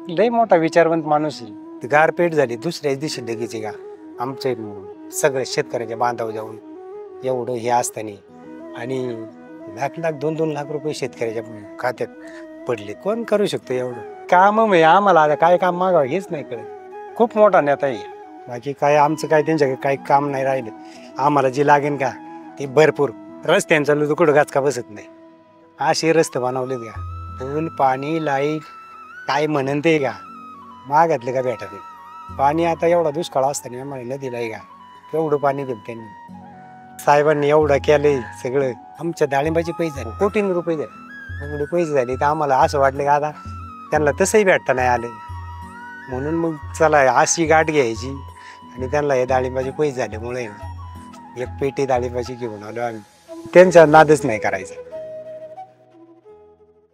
लय मोठा विचारवंत माणूस आहे. ती गारपेट झाली दुसऱ्याच दिवशी लगेच का आमचे सगळे शेतकऱ्याच्या बांधावर जाऊन एवढं हे असताना आणि लाख लाख 2-2 लाख रुपये शेतकऱ्याच्या खात्यात पडले. कोण करू शकतो एवढं काम? म्हणजे आम्हाला आता काय काम मागावं हेच नाही कळत. खूप मोठा नेता आहे. बाकी काय आमचं काय त्यांच्याकडे काही काम नाही राहिलं. आम्हाला जे लागेल का ते भरपूर रस्त्यांचा कुठं गाचका बसत नाही असे रस्ते बनवलेत का. पूल पाणी लाईट काय म्हणन ते का मागातले का भेटत पाणी. आता एवढा दुष्काळ असताना आम्हाला नदीला आहे का तेवढं पाणी देऊ त्यांनी. साहेबांनी एवढं केलंय सगळं. आमच्या डाळिंबाचे पैसे झाले कोटींनी रुपये झाले. एवढे पैसे झाले तर आम्हाला असं वाटलं का आता त्यांना तसंही भेटता नाही आलं. म्हणून मग चला अशी गाठ घ्यायची आणि त्यांना हे डाळिंबाचे पैसे झाल्यामुळे एक पेटी डाळिंबाची घेऊन आलो आम्ही. त्यांचा नादच नाही करायचा.